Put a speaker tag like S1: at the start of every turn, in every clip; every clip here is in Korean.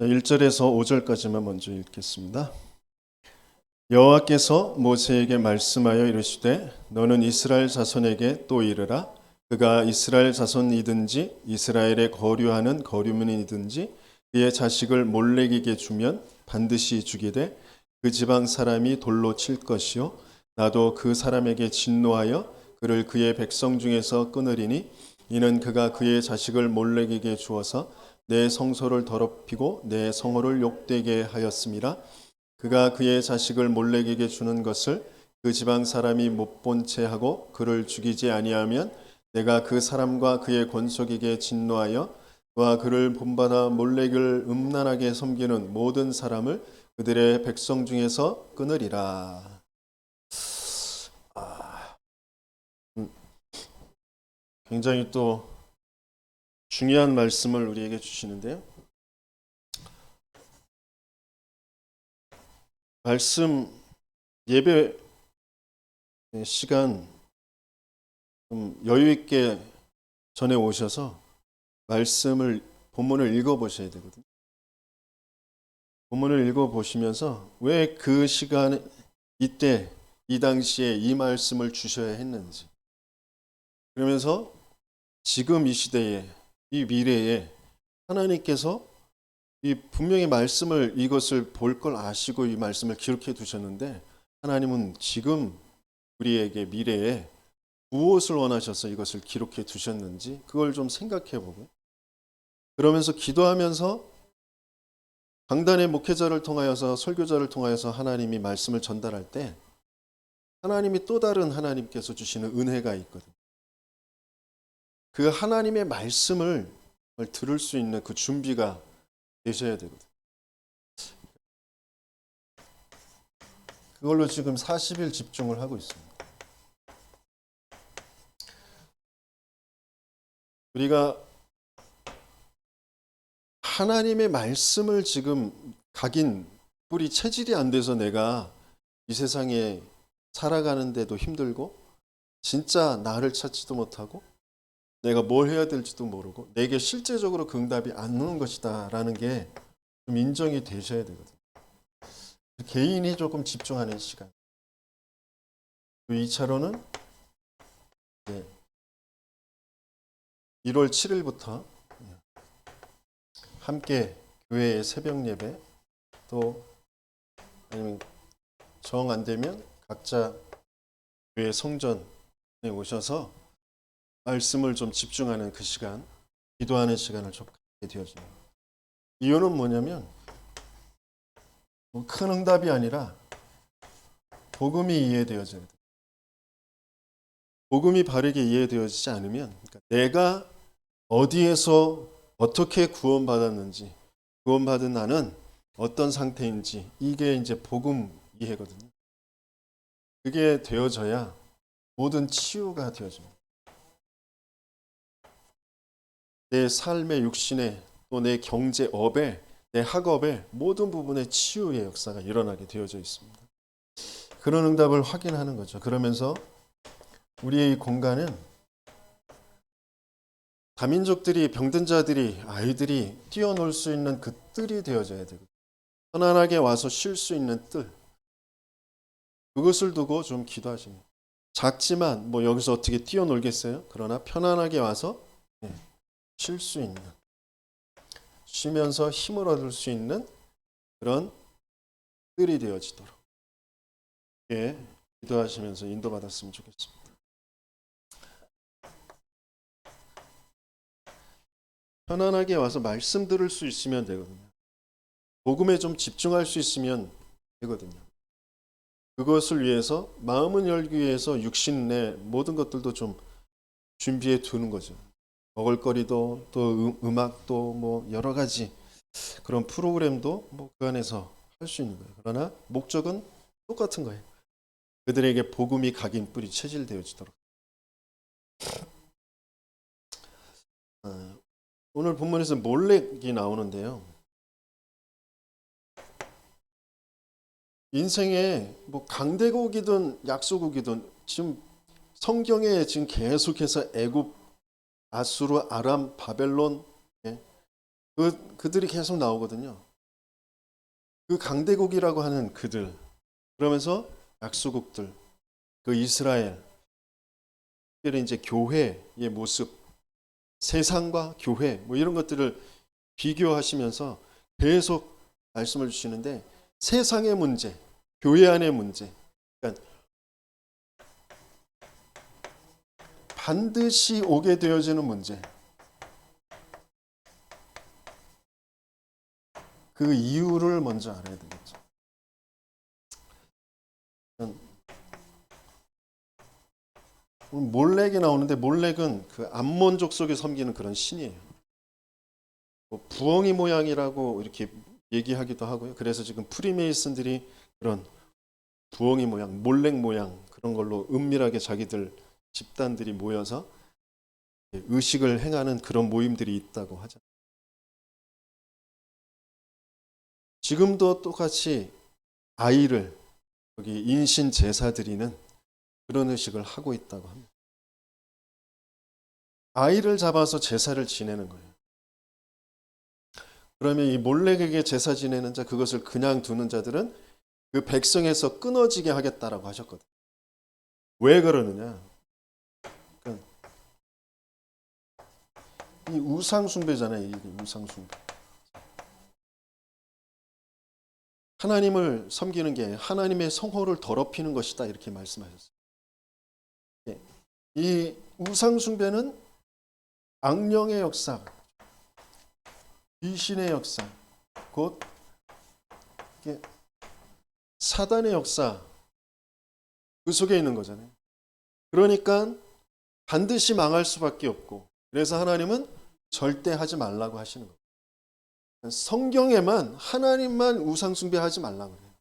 S1: 1절에서 5절까지만 먼저 읽겠습니다. 여호와께서 모세에게 말씀하여 이르시되 너는 이스라엘 자손에게 또 이르라. 그가 이스라엘 자손이든지 이스라엘에 거류하는 거류민이든지 그의 자식을 몰렉에게 주면 반드시 죽이되 그 지방 사람이 돌로 칠 것이요 나도 그 사람에게 진노하여 그를 그의 백성 중에서 끊으리니 이는 그가 그의 자식을 몰렉에게 주어서 내 성소를 더럽히고 내 성호를 욕되게 하였음이라. 그가 그의 자식을 몰렉에게 주는 것을 그 지방 사람이 못 본 채 하고 그를 죽이지 아니하면 내가 그 사람과 그의 권속에게 진노하여 그와 그를 본받아 몰렉을 음란하게 섬기는 모든 사람을 그들의 백성 중에서 끊으리라. 굉장히 또 중요한 말씀을 우리에게 주시는데요. 말씀 예배 시간 좀 여유 있게 전에 오셔서 말씀을 본문을 읽어 보셔야 되거든요. 본문을 읽어 보시면서 왜 그 시간 이때 이 당시에 이 말씀을 주셔야 했는지, 그러면서 지금 이 시대에 이 미래에 하나님께서 이 분명히 말씀을 이것을 볼 걸 아시고 이 말씀을 기록해 두셨는데 하나님은 지금 우리에게 미래에 무엇을 원하셔서 이것을 기록해 두셨는지 그걸 좀 생각해 보고, 그러면서 기도하면서 강단의 목회자를 통하여서 설교자를 통하여서 하나님이 말씀을 전달할 때 하나님이 또 다른 하나님께서 주시는 은혜가 있거든요. 그 하나님의 말씀을 들을 수 있는 그 준비가 되셔야 되거든요. 그걸로 지금 40일 집중을 하고 있습니다. 우리가 하나님의 말씀을 지금 각인 뿌리 체질이 안 돼서 내가 이 세상에 살아가는데도 힘들고 진짜 나를 찾지도 못하고 내가 뭘 해야 될지도 모르고 내게 실제적으로 그 응답이 안 오는 것이다 라는 게 좀 인정이 되셔야 되거든요. 개인이 조금 집중하는 시간. 2차로는 1월 7일부터 함께 교회의 새벽 예배, 또 아니면 정 안 되면 각자 교회 성전에 오셔서 말씀을 좀 집중하는 그 시간, 기도하는 시간을 좀 갖게 되어집니다. 이유는 뭐냐면 큰 응답이 아니라 복음이 이해되어져야 돼요. 복음이 바르게 이해되어지지 않으면, 그러니까 내가 어디에서 어떻게 구원받았는지, 구원받은 나는 어떤 상태인지, 이게 이제 복음 이해거든요. 그게 되어져야 모든 치유가 되어집니다. 내 삶의 육신에, 또 내 경제업에, 내 학업에 모든 부분에 치유의 역사가 일어나게 되어져 있습니다. 그런 응답을 확인하는 거죠. 그러면서 우리의 이 공간은 다민족들이, 병든 자들이, 아이들이 뛰어놀 수 있는 그 뜰이 되어져야 되고, 편안하게 와서 쉴 수 있는 뜰, 그것을 두고 좀 기도하십니다. 작지만 뭐 여기서 어떻게 뛰어놀겠어요? 그러나 편안하게 와서 쉴 수 있는, 쉬면서 힘을 얻을 수 있는 그런 뜰이 되어지도록 기도하시면서 인도받았으면 좋겠습니다. 편안하게 와서 말씀 들을 수 있으면 되거든요. 복음에 좀 집중할 수 있으면 되거든요. 그것을 위해서 마음은 열기 위해서 육신 내 모든 것들도 좀 준비해 두는 거죠. 먹을거리도, 또 음악도, 뭐 여러 가지 그런 프로그램도 뭐 그 안에서 할 수 있는 거예요. 그러나 목적은 똑같은 거예요. 그들에게 복음이 각인 뿌리 체질되어지도록. 오늘 본문에서 몰렉이 나오는데요. 인생에 뭐 강대국이든 약소국이든 지금 성경에 지금 계속해서 애굽, 아수르, 아람, 바벨론, 그들이 계속 나오거든요. 그 강대국이라고 하는 그들, 그러면서 약소국들, 그 이스라엘, 특별히 이제 교회의 모습, 세상과 교회 뭐 이런 것들을 비교하시면서 계속 말씀을 주시는데, 세상의 문제, 교회 안의 문제, 그러니까 반드시 오게 되어지는 문제, 그 이유를 먼저 알아야 되겠죠. 몰렉이 나오는데, 몰렉은 그 암몬 족속에 섬기는 그런 신이에요. 뭐 부엉이 모양이라고 이렇게 얘기하기도 하고요. 그래서 지금 프리메이슨들이 그런 부엉이 모양, 몰렉 모양 그런 걸로 은밀하게 자기들 집단들이 모여서 의식을 행하는 그런 모임들이 있다고 하죠. 지금도 똑같이 아이를 여기 인신 제사 드리는 그런 의식을 하고 있다고 합니다. 아이를 잡아서 제사를 지내는 거예요. 그러면 이 몰렉에게 제사 지내는 자, 그것을 그냥 두는 자들은 그 백성에서 끊어지게 하겠다라고 하셨거든요. 왜 그러느냐? 그러니까 이 우상 숭배잖아요. 이 우상 숭배. 하나님을 섬기는 게 하나님의 성호를 더럽히는 것이다, 이렇게 말씀하셨어요. 이 우상 숭배는 악령의 역사, 귀신의 역사, 곧 사단의 역사, 그 속에 있는 거잖아요. 그러니까 반드시 망할 수밖에 없고, 그래서 하나님은 절대 하지 말라고 하시는 거예요. 성경에만 하나님만 우상 숭배하지 말라고 그래요.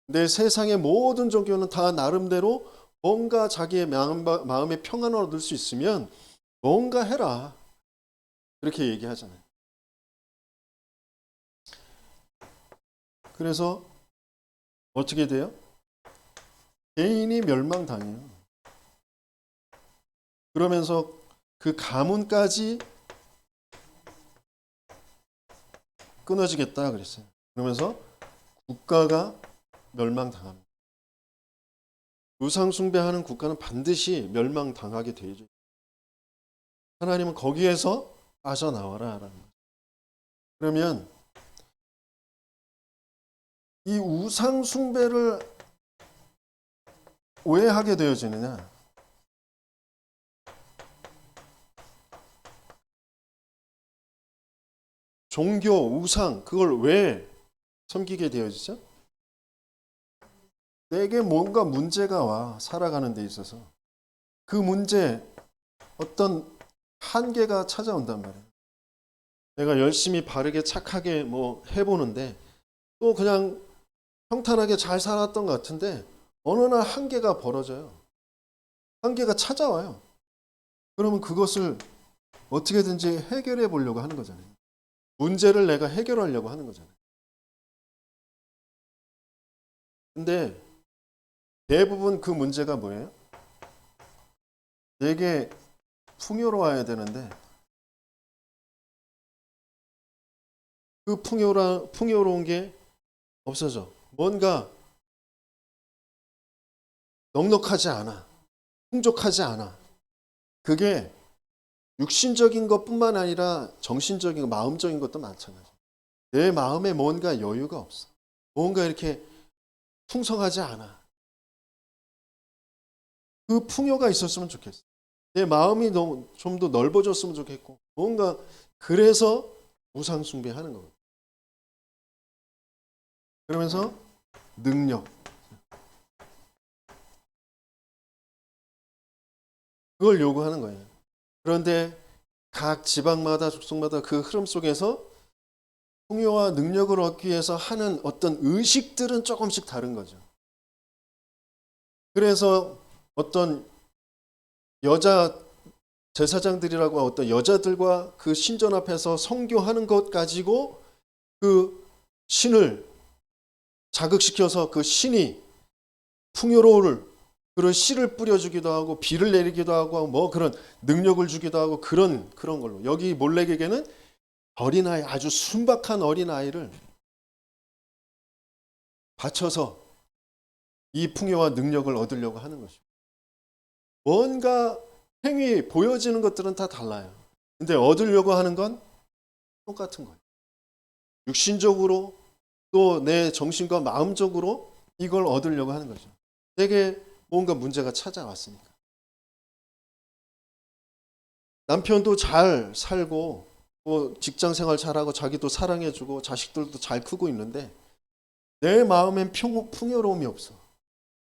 S1: 근데 세상의 모든 종교는 다 나름대로 뭔가 자기의 마음의 평안을 얻을 수 있으면 뭔가 해라, 그렇게 얘기하잖아요. 그래서 어떻게 돼요? 개인이 멸망당해요. 그러면서 그 가문까지 끊어지겠다 그랬어요. 그러면서 국가가 멸망당합니다. 우상 숭배하는 국가는 반드시 멸망당하게 되죠. 하나님은 거기에서 빠져나와라 라는 거죠. 그러면 이 우상 숭배를 왜 하게 되어지느냐? 종교, 우상, 그걸 왜 섬기게 되어지죠? 내게 뭔가 문제가 와, 살아가는 데 있어서. 그 문제, 어떤 한계가 찾아온단 말이에요. 내가 열심히 바르게 착하게 뭐 해보는데 또 그냥 평탄하게 잘 살았던 것 같은데 어느 날 한계가 벌어져요. 한계가 찾아와요. 그러면 그것을 어떻게든지 해결해 보려고 하는 거잖아요. 문제를 내가 해결하려고 하는 거잖아요. 근데 대부분 그 문제가 뭐예요? 내게 풍요로워야 되는데 그 풍요로운 게 없어져. 뭔가 넉넉하지 않아. 풍족하지 않아. 그게 육신적인 것뿐만 아니라 정신적인, 마음적인 것도 마찬가지야. 내 마음에 뭔가 여유가 없어. 뭔가 이렇게 풍성하지 않아. 그 풍요가 있었으면 좋겠어. 내 마음이 좀 더 넓어졌으면 좋겠고, 뭔가 그래서 우상 숭배하는 거거든. 그러면서 능력, 그걸 요구하는 거예요. 그런데 각 지방마다 족속마다 그 흐름 속에서 풍요와 능력을 얻기 위해서 하는 어떤 의식들은 조금씩 다른 거죠. 그래서 어떤 여자 제사장들이라고 어떤 여자들과 그 신전 앞에서 성교하는 것 가지고 그 신을 자극시켜서 그 신이 풍요로울 그런 씨를 뿌려주기도 하고 비를 내리기도 하고 뭐 그런 능력을 주기도 하고 그런 걸로, 여기 몰렉에게는 어린아이, 아주 순박한 어린아이를 바쳐서 이 풍요와 능력을 얻으려고 하는 것이죠. 뭔가 행위, 보여지는 것들은 다 달라요. 근데 얻으려고 하는 건 똑같은 거예요. 육신적으로 또 내 정신과 마음적으로 이걸 얻으려고 하는 거죠. 내게 뭔가 문제가 찾아왔으니까. 남편도 잘 살고 뭐 직장 생활 잘하고 자기도 사랑해주고 자식들도 잘 크고 있는데 내 마음엔 풍요로움이 없어.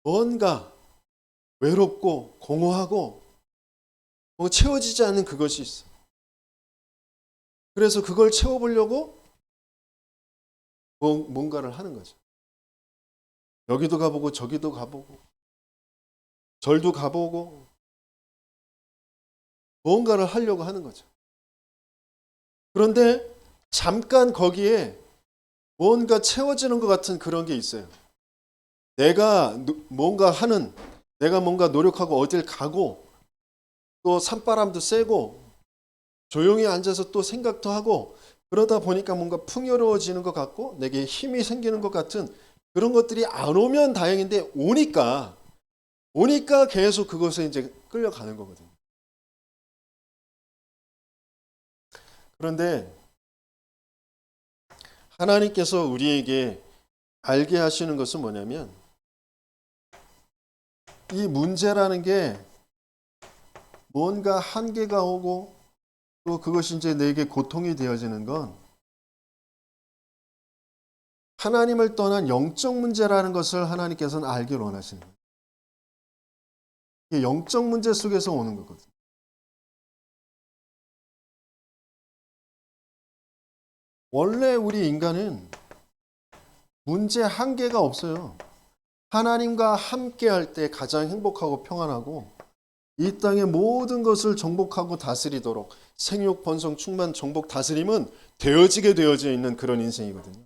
S1: 뭔가 외롭고 공허하고 채워지지 않는 그것이 있어. 그래서 그걸 채워보려고 뭔가를 하는 거죠. 여기도 가보고 저기도 가보고 절도 가보고 뭔가를 하려고 하는 거죠. 그런데 잠깐 거기에 뭔가 채워지는 것 같은 그런 게 있어요. 내가 뭔가 노력하고 어딜 가고 또 산바람도 쐬고 조용히 앉아서 또 생각도 하고 그러다 보니까 뭔가 풍요로워지는 것 같고 내게 힘이 생기는 것 같은 그런 것들이 안 오면 다행인데 오니까 계속 그것에 이제 끌려가는 거거든요. 그런데 하나님께서 우리에게 알게 하시는 것은 뭐냐면 이 문제라는 게 뭔가 한계가 오고 또 그것이 이제 내게 고통이 되어지는 건 하나님을 떠난 영적 문제라는 것을 하나님께서는 알기를 원하시는 거예요. 이게 영적 문제 속에서 오는 거거든요. 원래 우리 인간은 문제 한계가 없어요. 하나님과 함께 할 때 가장 행복하고 평안하고 이 땅의 모든 것을 정복하고 다스리도록 생육, 번성, 충만, 정복, 다스림은 되어져 있는 그런 인생이거든요.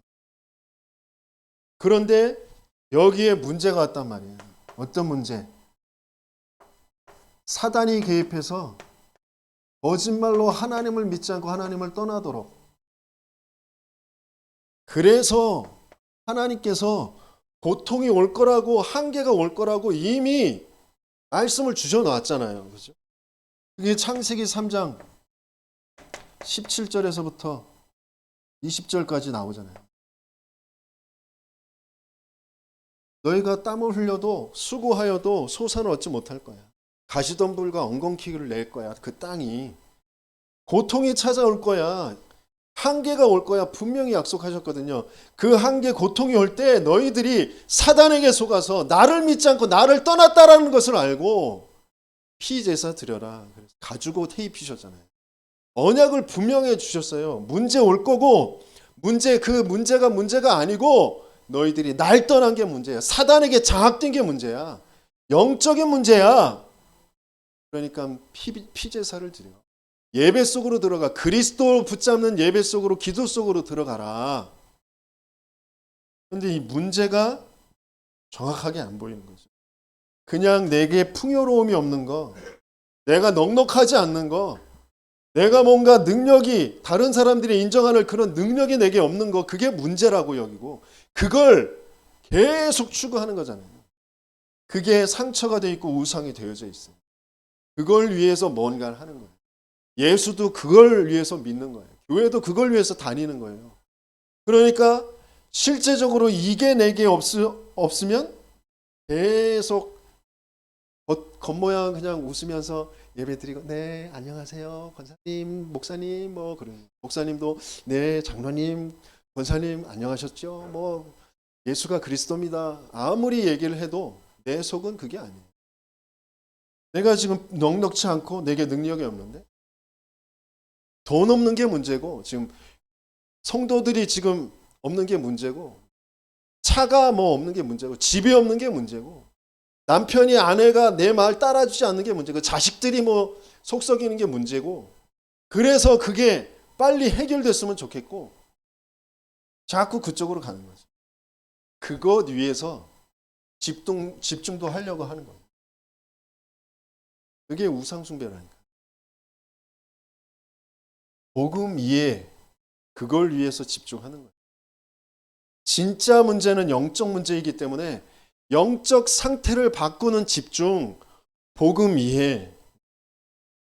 S1: 그런데 여기에 문제가 왔단 말이에요. 어떤 문제? 사단이 개입해서 거짓말로 하나님을 믿지 않고 하나님을 떠나도록. 그래서 하나님께서 고통이 올 거라고 한계가 올 거라고 이미 말씀을 주셔 놨잖아요. 그죠? 그게 창세기 3장 17절에서부터 20절까지 나오잖아요. 너희가 땀을 흘려도 수고하여도 소산을 얻지 못할 거야. 가시덤불과 엉겅퀴를 낼 거야. 그 땅이. 고통이 찾아올 거야. 한계가 올 거야. 분명히 약속하셨거든요. 그 한계 고통이 올 때 너희들이 사단에게 속아서 나를 믿지 않고 나를 떠났다라는 것을 알고 피제사 드려라. 가지고 테이프셨잖아요. 언약을 분명히 주셨어요. 문제 올 거고 문제가 아니고 너희들이 날 떠난 게 문제야. 사단에게 장악된 게 문제야. 영적인 문제야. 그러니까 피제사를 드려. 예배 속으로 들어가. 그리스도 붙잡는 예배 속으로 기도 속으로 들어가라. 그런데 이 문제가 정확하게 안 보이는 거죠. 그냥 내게 풍요로움이 없는 거, 내가 넉넉하지 않는 거, 내가 뭔가 능력이 다른 사람들이 인정하는 그런 능력이 내게 없는 거, 그게 문제라고 여기고 그걸 계속 추구하는 거잖아요. 그게 상처가 돼 있고 우상이 되어져 있어요. 그걸 위해서 뭔가를 하는 거예요. 예수도 그걸 위해서 믿는 거예요. 교회도 그걸 위해서 다니는 거예요. 그러니까 실제적으로 이게 내게 없으면 계속 겉모양 그냥 웃으면서 예배드리고 네 안녕하세요 권사님 목사님 뭐 그런 목사님도 네 장로님 권사님 안녕하셨죠 뭐 예수가 그리스도입니다 아무리 얘기를 해도 내 속은 그게 아니에요. 내가 지금 넉넉치 않고 내게 능력이 없는데 돈 없는 게 문제고 지금 성도들이 지금 없는 게 문제고 차가 뭐 없는 게 문제고 집이 없는 게 문제고 남편이 아내가 내 말 따라주지 않는 게 문제고 자식들이 뭐 속썩이는 게 문제고 그래서 그게 빨리 해결됐으면 좋겠고 자꾸 그쪽으로 가는 거죠. 그것 위해서 집중도 하려고 하는 거예요. 그게 우상숭배라니까. 복음 이해 그걸 위해서 집중하는 거예요. 진짜 문제는 영적 문제이기 때문에 영적 상태를 바꾸는 집중, 복음 이해,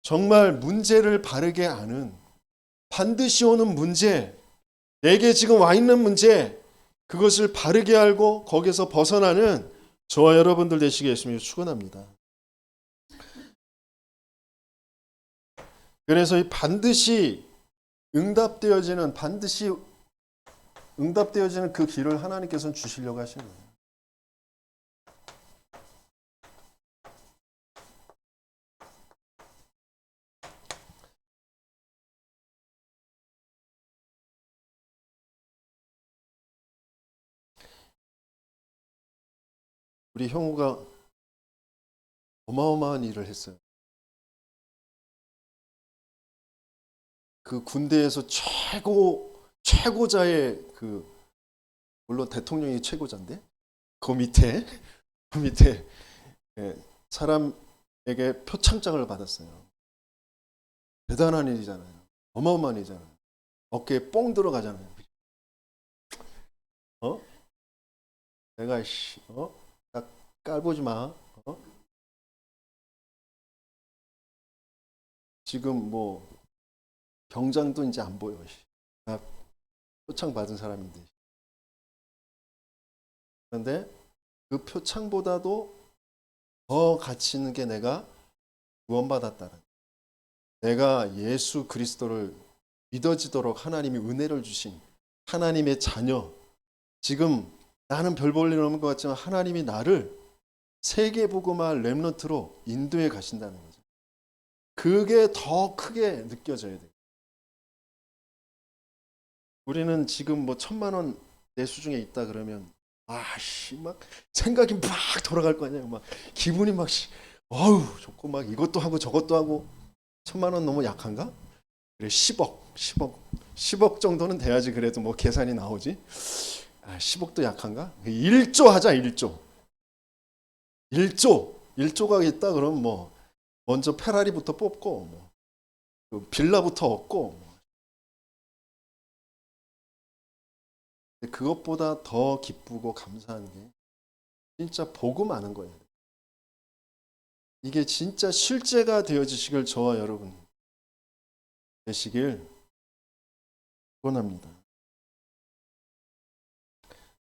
S1: 정말 문제를 바르게 아는, 반드시 오는 문제, 내게 지금 와 있는 문제, 그것을 바르게 알고 거기서 벗어나는 저와 여러분들 되시게 예수님을 축원합니다. 그래서 이 반드시 응답되어지는 그 길을 하나님께서는 주시려고 하시는 거예요. 우리 형우가 어마어마한 일을 했어요. 그 군대에서 최고자의 물론 대통령이 최고자인데 그 밑에 사람에게 표창장을 받았어요. 대단한 일이잖아요. 어마어마한 일이잖아요. 어깨에 뽕 들어가잖아요. 내가 딱 깔보지 마. 지금 뭐 병장도 이제 안 보여. 나 표창 받은 사람인데. 그런데 그 표창보다도 더 가치 있는 게 내가 구원받았다는, 내가 예수 그리스도를 믿어지도록 하나님이 은혜를 주신 하나님의 자녀, 지금 나는 별 볼 일 없는 것 같지만 하나님이 나를 세계복음화 렘넌트로 인도해 가신다는 거죠. 그게 더 크게 느껴져야 돼요. 우리는 지금 뭐 1,000만 원 내 수중에 있다 그러면 막 생각이 막 돌아갈 거 아니에요. 막 기분이 막 좋고 막 이것도 하고 저것도 하고. 1,000만 원 너무 약한가? 그래 10억 정도는 돼야지 그래도 뭐 계산이 나오지. 10억도 약한가? 1조 하자. 1조가 있다 그러면 뭐 먼저 페라리부터 뽑고 뭐 빌라부터 얻고. 그것보다 더 기쁘고 감사한 게 진짜 복음 아는 거예요. 이게 진짜 실제가 되어지시길 저와 여러분 되시길 원합니다.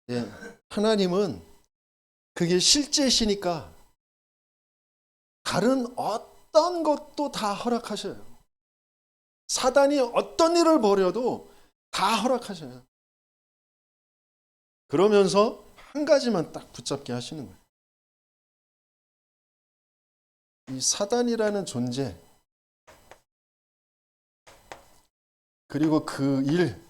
S1: 네, 하나님은 그게 실제시니까 다른 어떤 것도 다 허락하셔요. 사단이 어떤 일을 벌여도 다 허락하셔요. 그러면서 한 가지만 딱 붙잡게 하시는 거예요. 이 사단이라는 존재, 그리고 그 일,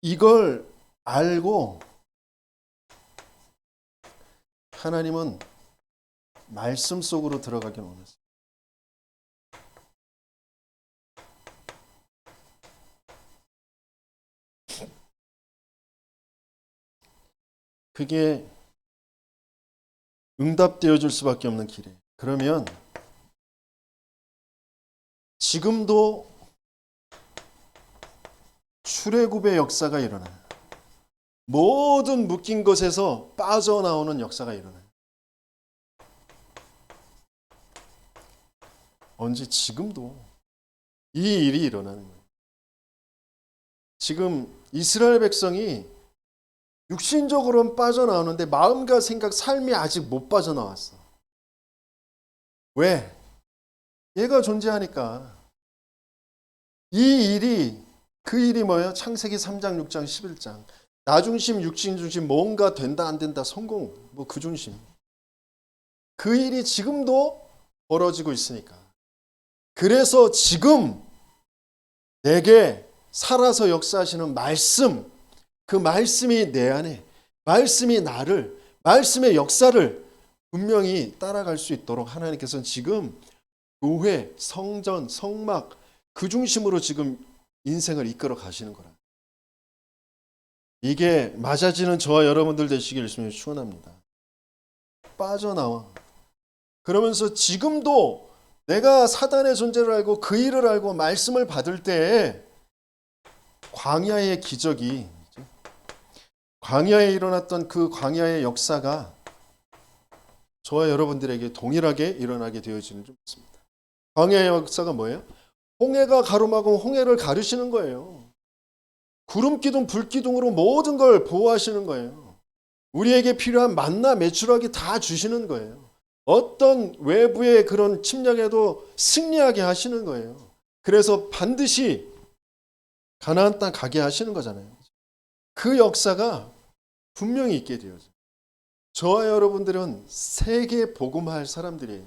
S1: 이걸 알고 하나님은 말씀 속으로 들어가길 원했어요. 그게 응답되어 줄 수밖에 없는 길이에요. 그러면 지금도 출애굽의 역사가 일어나요. 모든 묶인 것에서 빠져나오는 역사가 일어나요. 언제? 지금도 이 일이 일어나는 거예요. 지금 이스라엘 백성이 육신적으로는 빠져나오는데 마음과 생각, 삶이 아직 못 빠져나왔어. 왜? 얘가 존재하니까. 이 일이, 그 일이 뭐예요? 창세기 3장, 6장, 11장. 나 중심, 육신 중심, 뭔가 된다 안 된다, 성공, 뭐 그 중심. 그 일이 지금도 벌어지고 있으니까. 그래서 지금 내게 살아서 역사하시는 말씀, 그 말씀이 내 안에, 말씀이 나를, 말씀의 역사를 분명히 따라갈 수 있도록 하나님께서는 지금 교회, 성전, 성막 그 중심으로 지금 인생을 이끌어 가시는 거라. 이게 맞아지는 저와 여러분들 되시길 주님을 축원합니다. 빠져나와. 그러면서 지금도 내가 사단의 존재를 알고 그 일을 알고 말씀을 받을 때 광야의 기적이, 광야에 일어났던 그 광야의 역사가 저와 여러분들에게 동일하게 일어나게 되어지는 줄 믿습니다. 광야의 역사가 뭐예요? 홍해가 가로막으면 홍해를 가르시는 거예요. 구름 기둥, 불 기둥으로 모든 걸 보호하시는 거예요. 우리에게 필요한 만나, 메추라기 다 주시는 거예요. 어떤 외부의 그런 침략에도 승리하게 하시는 거예요. 그래서 반드시 가나안 땅 가게 하시는 거잖아요. 그 역사가 분명히 있게 되어져요. 저와 여러분들은 세계 복음할 사람들이에요.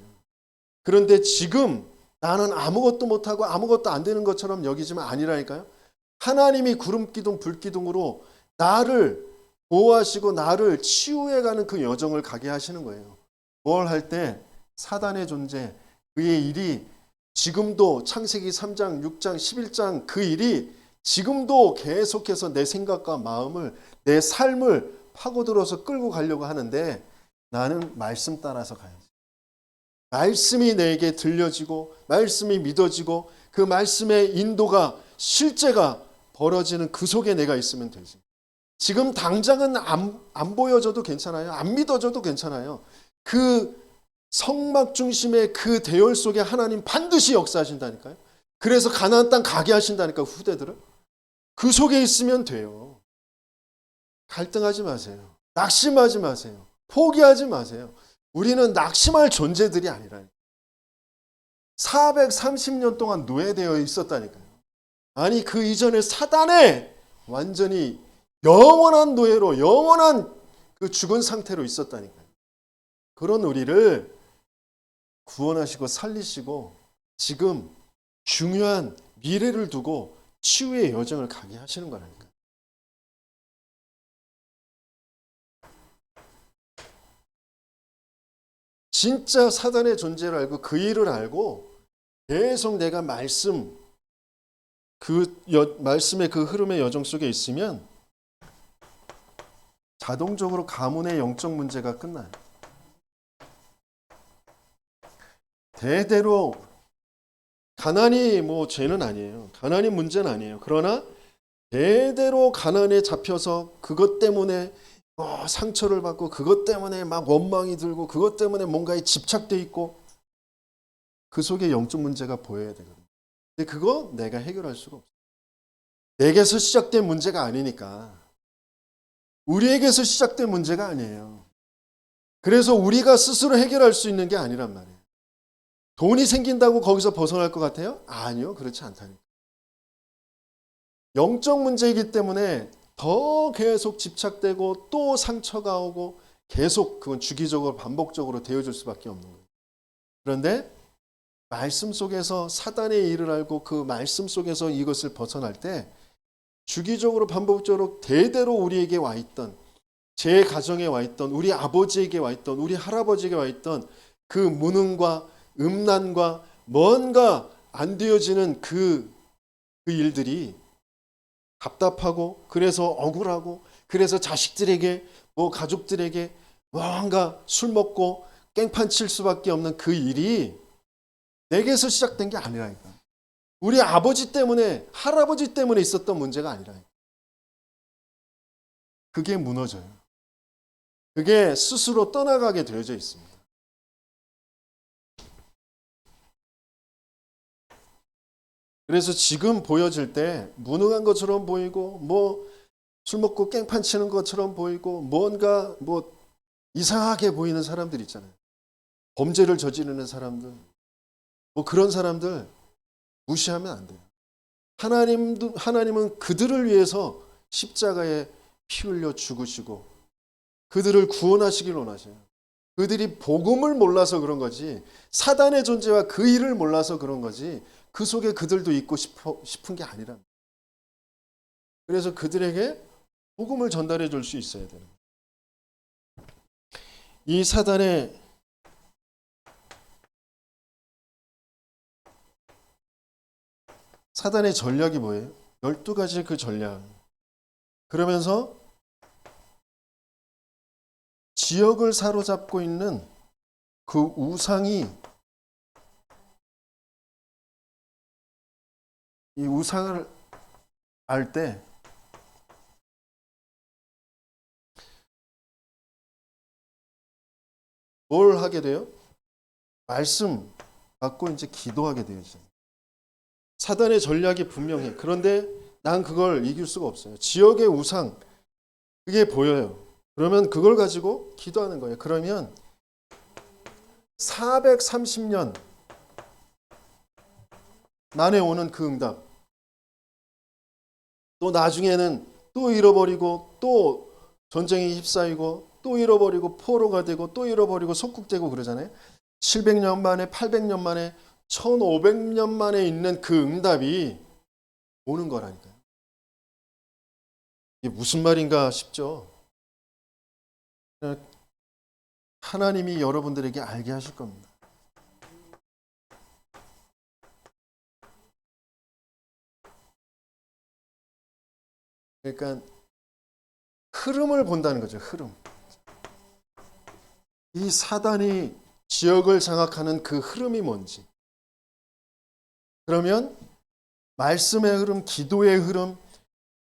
S1: 그런데 지금 나는 아무것도 못하고 아무것도 안 되는 것처럼 여기지만 아니라니까요. 하나님이 구름 기둥, 불 기둥으로 나를 보호하시고 나를 치유해가는 그 여정을 가게 하시는 거예요. 뭘 할 때? 사단의 존재, 그의 일이 지금도 창세기 3장, 6장, 11장 그 일이 지금도 계속해서 내 생각과 마음을, 내 삶을 파고들어서 끌고 가려고 하는데 나는 말씀 따라서 가야지. 말씀이 내게 들려지고 말씀이 믿어지고 그 말씀의 인도가 실제가 벌어지는 그 속에 내가 있으면 되지. 지금 당장은 안 보여줘도 괜찮아요. 안 믿어줘도 괜찮아요. 그 성막 중심의 그 대열 속에 하나님 반드시 역사하신다니까요. 그래서 가나안 땅 가게 하신다니까 후대들을. 그 속에 있으면 돼요. 갈등하지 마세요. 낙심하지 마세요. 포기하지 마세요. 우리는 낙심할 존재들이 아니라 430년 동안 노예되어 있었다니까요. 아니 그 이전에 사단에 완전히 영원한 노예로 영원한 그 죽은 상태로 있었다니까요. 그런 우리를 구원하시고 살리시고 지금 중요한 미래를 두고 치유의 여정을 가게 하시는 거라니까요. 진짜 사단의 존재를 알고 그 일을 알고 계속 내가 말씀의 그 흐름의 여정 속에 있으면 자동적으로 가문의 영적 문제가 끝나요. 대대로 가난이 뭐 죄는 아니에요. 가난이 문제는 아니에요. 그러나 대대로 가난에 잡혀서 그것 때문에 상처를 받고 그것 때문에 막 원망이 들고 그것 때문에 뭔가에 집착돼 있고 그 속에 영적 문제가 보여야 되거든요. 근데 그거 내가 해결할 수가 없어요. 내게서 시작된 문제가 아니니까. 우리에게서 시작된 문제가 아니에요. 그래서 우리가 스스로 해결할 수 있는 게 아니란 말이에요. 돈이 생긴다고 거기서 벗어날 것 같아요? 아니요. 그렇지 않다니까. 영적 문제이기 때문에 더 계속 집착되고 또 상처가 오고 계속 그건 주기적으로 반복적으로 되어줄 수밖에 없는 거예요. 그런데 말씀 속에서 사단의 일을 알고 그 말씀 속에서 이것을 벗어날 때 주기적으로 반복적으로 대대로 우리에게 와 있던 제 가정에 와 있던 우리 아버지에게 와 있던 우리 할아버지에게 와 있던 그 무능과 음란과 뭔가 안 되어지는 그 일들이 답답하고 그래서 억울하고 그래서 자식들에게 뭐 가족들에게 뭔가 술 먹고 깽판 칠 수밖에 없는 그 일이 내게서 시작된 게 아니라니까. 우리 아버지 때문에 할아버지 때문에 있었던 문제가 아니라니까. 그게 무너져요. 그게 스스로 떠나가게 되어져 있습니다. 그래서 지금 보여질 때 무능한 것처럼 보이고 뭐 술 먹고 깽판 치는 것처럼 보이고 뭔가 뭐 이상하게 보이는 사람들 있잖아요. 범죄를 저지르는 사람들. 뭐 그런 사람들 무시하면 안 돼요. 하나님은 그들을 위해서 십자가에 피 흘려 죽으시고 그들을 구원하시길 원하셔요. 그들이 복음을 몰라서 그런 거지 사단의 존재와 그 일을 몰라서 그런 거지 그 속에 그들도 있고 싶은 게 아니라. 그래서 그들에게 복음을 전달해 줄 수 있어야 되는 거예요. 이 사단의 전략이 뭐예요? 12가지 그 전략. 그러면서 지역을 사로잡고 있는 그 우상이 이 우상을 알 때 뭘 하게 돼요? 말씀 갖고 이제 기도하게 되죠. 사단의 전략이 분명해. 그런데 난 그걸 이길 수가 없어요. 지역의 우상, 그게 보여요. 그러면 그걸 가지고 기도하는 거예요. 그러면 430년 만에 오는 그 응답. 또 나중에는 또 잃어버리고 또 전쟁에 휩싸이고 또 잃어버리고 포로가 되고 또 잃어버리고 속국되고 그러잖아요. 700년 만에 800년 만에 1500년 만에 있는 그 응답이 오는 거라니까요. 이게 무슨 말인가 싶죠. 하나님이 여러분들에게 알게 하실 겁니다. 그러니까 흐름을 본다는 거죠. 흐름. 이 사단이 지역을 장악하는 그 흐름이 뭔지. 그러면 말씀의 흐름, 기도의 흐름,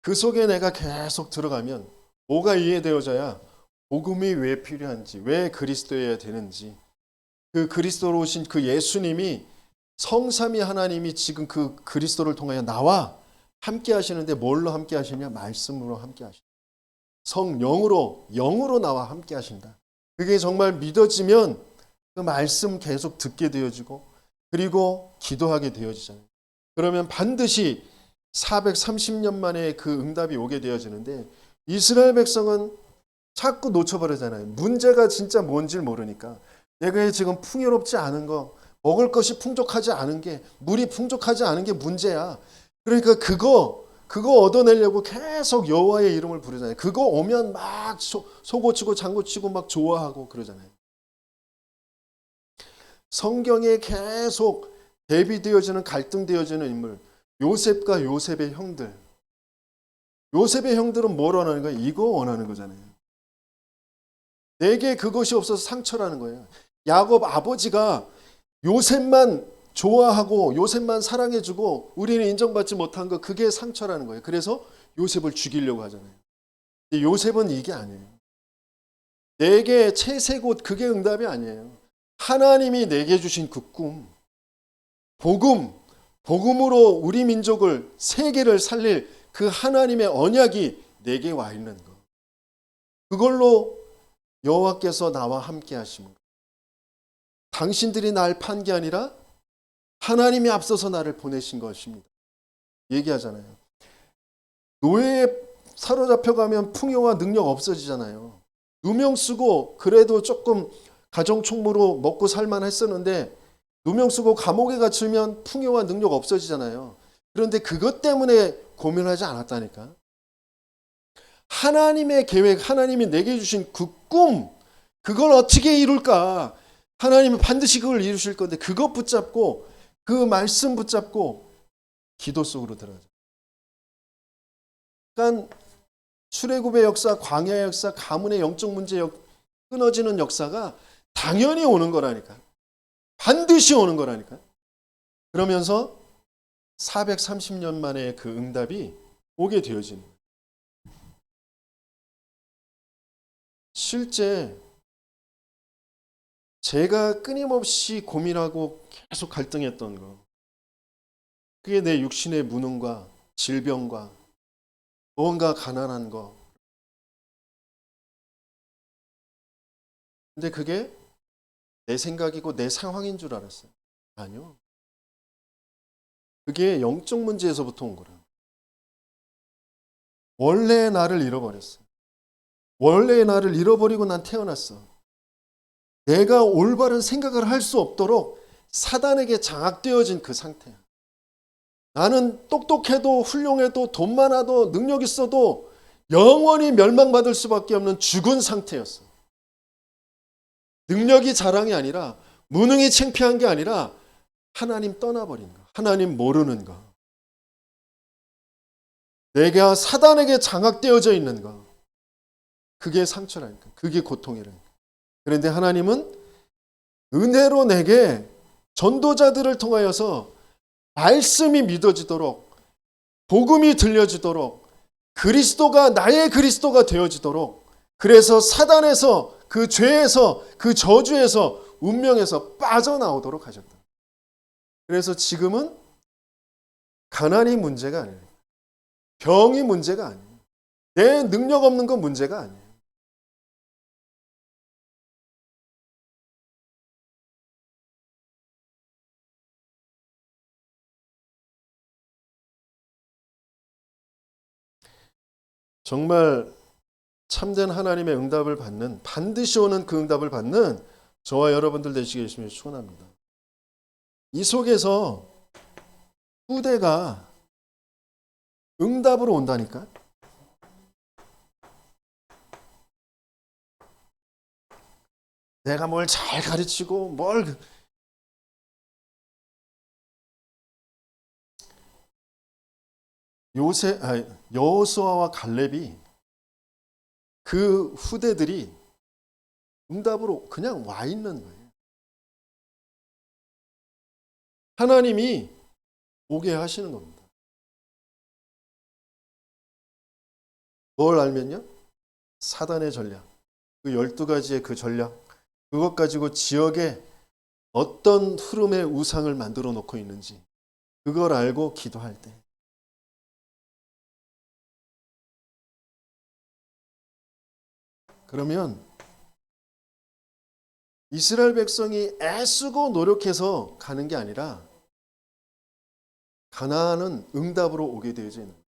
S1: 그 속에 내가 계속 들어가면 뭐가 이해되어져야 복음이 왜 필요한지, 왜 그리스도여야 되는지, 그 그리스도로 오신 그 예수님이 성삼위 하나님이 지금 그 그리스도를 통하여 나와 함께 하시는데 뭘로 함께 하시냐? 말씀으로 함께 하신다. 성령으로, 영으로 나와 함께 하신다. 그게 정말 믿어지면 그 말씀 계속 듣게 되어지고 그리고 기도하게 되어지잖아요. 그러면 반드시 430년 만에 그 응답이 오게 되어지는데 이스라엘 백성은 자꾸 놓쳐버리잖아요. 문제가 진짜 뭔지 모르니까. 내가 지금 풍요롭지 않은 거, 먹을 것이 풍족하지 않은 게, 물이 풍족하지 않은 게 문제야. 그러니까 그거 얻어내려고 계속 여호와의 이름을 부르잖아요. 그거 오면 막 소고치고 장구치고 막 좋아하고 그러잖아요. 성경에 계속 대비되어지는 갈등되어지는 인물, 요셉과 요셉의 형들. 요셉의 형들은 뭘 원하는 거예요? 이거 원하는 거잖아요. 내게 그것이 없어서 상처라는 거예요. 야곱 아버지가 요셉만 좋아하고 요셉만 사랑해주고 우리는 인정받지 못한 거, 그게 상처라는 거예요. 그래서 요셉을 죽이려고 하잖아요. 근데 요셉은 이게 아니에요. 내게 채색 옷, 그게 응답이 아니에요. 하나님이 내게 주신 그 꿈, 복음으로 우리 민족을, 세계를 살릴 그 하나님의 언약이 내게 와 있는 거. 그걸로 여호와께서 나와 함께 하심으로 당신들이 날 판 게 아니라 하나님이 앞서서 나를 보내신 것입니다. 얘기하잖아요. 노예에 사로잡혀가면 풍요와 능력 없어지잖아요. 누명 쓰고 그래도 조금 가정총무로 먹고 살만 했었는데 누명 쓰고 감옥에 갇히면 풍요와 능력 없어지잖아요. 그런데 그것 때문에 고민하지 않았다니까. 하나님의 계획, 하나님이 내게 주신 그 꿈, 그걸 어떻게 이룰까? 하나님은 반드시 그걸 이루실 건데 그것 붙잡고, 그 말씀 붙잡고 기도 속으로 들어가죠. 그러니까 출애굽의 역사, 광야의 역사, 가문의 영적 문제 끊어지는 역사가 당연히 오는 거라니까. 반드시 오는 거라니까. 그러면서 430년 만에 그 응답이 오게 되어지는 거예요. 실제 제가 끊임없이 고민하고 계속 갈등했던 거, 그게 내 육신의 무능과 질병과 뭔가 가난한 거. 근데 그게 내 생각이고 내 상황인 줄 알았어요. 아니요. 그게 영적 문제에서부터 온 거라. 원래의 나를 잃어버렸어요. 원래의 나를 잃어버리고 난 태어났어. 내가 올바른 생각을 할 수 없도록 사단에게 장악되어진 그 상태야. 나는 똑똑해도 훌륭해도 돈 많아도 능력 있어도 영원히 멸망받을 수밖에 없는 죽은 상태였어. 능력이 자랑이 아니라, 무능이 창피한 게 아니라 하나님 떠나버린 거, 하나님 모르는 거, 내가 사단에게 장악되어져 있는 거, 그게 상처라니까. 그게 고통이라니까. 그런데 하나님은 은혜로 내게 전도자들을 통하여서 말씀이 믿어지도록 복음이 들려지도록 그리스도가 나의 그리스도가 되어지도록 그래서 사단에서 그 죄에서 그 저주에서 운명에서 빠져나오도록 하셨다. 그래서 지금은 가난이 문제가 아니에요. 병이 문제가 아니에요. 내 능력 없는 건 문제가 아니에요. 정말 참된 하나님의 응답을 받는, 반드시 오는 그 응답을 받는 저와 여러분들 되시길 축원합니다. 이 속에서 후대가 응답으로 온다니까. 내가 뭘 잘 가르치고 여호수아와 갈렙이 그 후대들이 응답으로 그냥 와 있는 거예요. 하나님이 오게 하시는 겁니다. 뭘 알면요? 사단의 전략, 그 12가지의 그 전략, 그것 가지고 지역에 어떤 흐름의 우상을 만들어 놓고 있는지 그걸 알고 기도할 때 그러면 이스라엘 백성이 애쓰고 노력해서 가는 게 아니라 가나안은 응답으로 오게 되어져 있는 거예요.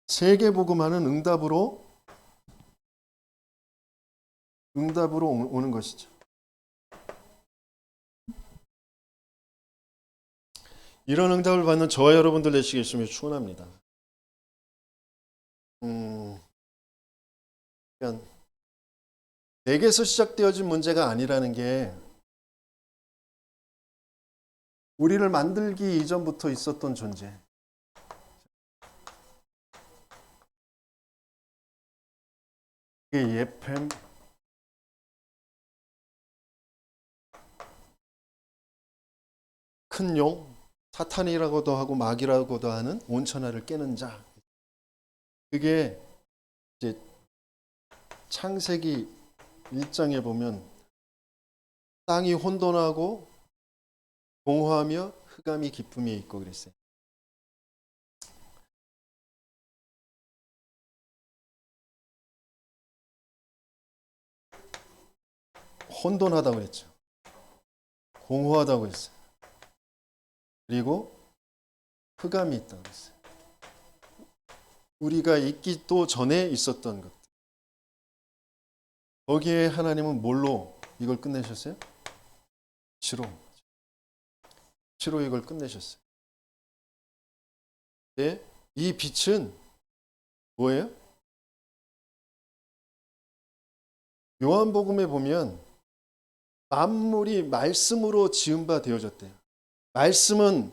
S1: 세계복음화는 응답으로 오는 것이죠. 이런 응답을 받는 저와 여러분들 되시겠으면 축원합니다. 그러니까 내게서 시작되어진 문제가 아니라는 게 우리를 만들기 이전부터 있었던 존재. 그게 예펜, 큰 용, 사탄이라고도 하고 마귀라고도 하는 온천하를 깨는 자. 그게 이제 창세기 1장에 보면 땅이 혼돈하고 공허하며 흑암이 기쁨이 있고 그랬어요. 혼돈하다고 그랬죠. 공허하다고 했어요. 그리고 흑암이 있다고 했어요. 우리가 있기도 전에 있었던 것. 거기에 하나님은 뭘로 이걸 끝내셨어요? 빛으로 이걸 끝내셨어요. 네, 이 빛은 뭐예요? 요한복음에 보면 만물이 말씀으로 지은 바 되어졌대요. 말씀은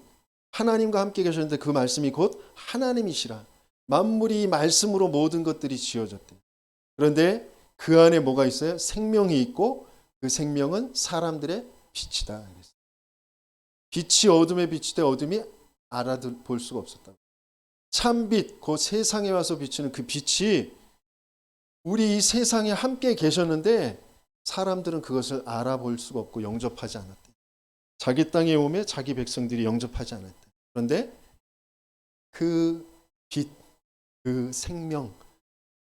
S1: 하나님과 함께 계셨는데 그 말씀이 곧 하나님이시라. 만물이 말씀으로 모든 것들이 지어졌대요. 그런데 그 안에 뭐가 있어요? 생명이 있고 그 생명은 사람들의 빛이다. 빛이 어둠의 빛이되 어둠이 알아볼 수가 없었다. 참빛, 그 세상에 와서 비추는 그 빛이 우리 이 세상에 함께 계셨는데 사람들은 그것을 알아볼 수가 없고 영접하지 않았대. 자기 땅에 오매 자기 백성들이 영접하지 않았대. 그런데 그 빛, 그 생명,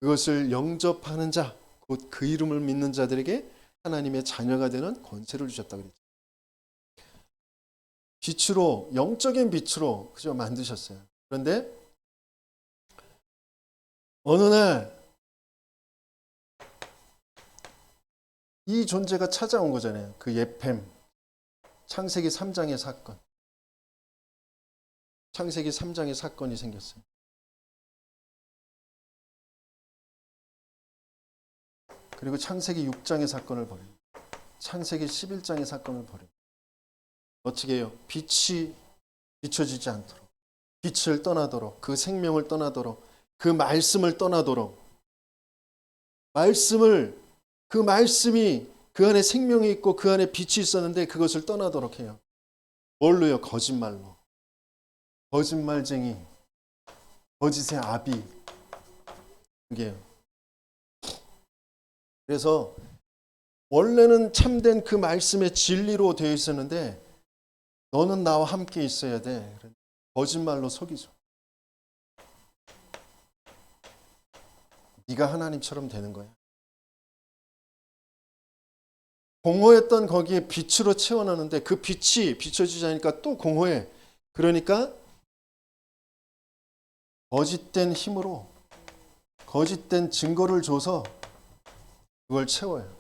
S1: 그것을 영접하는 자, 곧 그 이름을 믿는 자들에게 하나님의 자녀가 되는 권세를 주셨다 그랬죠. 빛으로, 영적인 빛으로 그저 만드셨어요. 그런데 어느 날 이 존재가 찾아온 거잖아요. 그 예펜, 창세기 3장의 사건. 창세기 3장의 사건이 생겼어요. 그리고 창세기 6장의 사건을 벌여요. 창세기 11장의 사건을 벌여요. 어떻게 해요? 빛이 비춰지지 않도록, 빛을 떠나도록, 그 생명을 떠나도록, 그 말씀을 떠나도록, 그 말씀이 그 그 안에 생명이 있고 그 안에 빛이 있었는데 그것을 떠나도록 해요. 뭘로요? 거짓말로. 거짓말쟁이, 거짓의 아비. 그게요. 그래서 원래는 참된 그 말씀의 진리로 되어 있었는데 너는 나와 함께 있어야 돼. 거짓말로 속이죠. 네가 하나님처럼 되는 거야. 공허했던 거기에 빛으로 채워넣는데 그 빛이 비춰지지 않으니까 또 공허해. 그러니까 거짓된 힘으로 거짓된 증거를 줘서 그걸 채워요.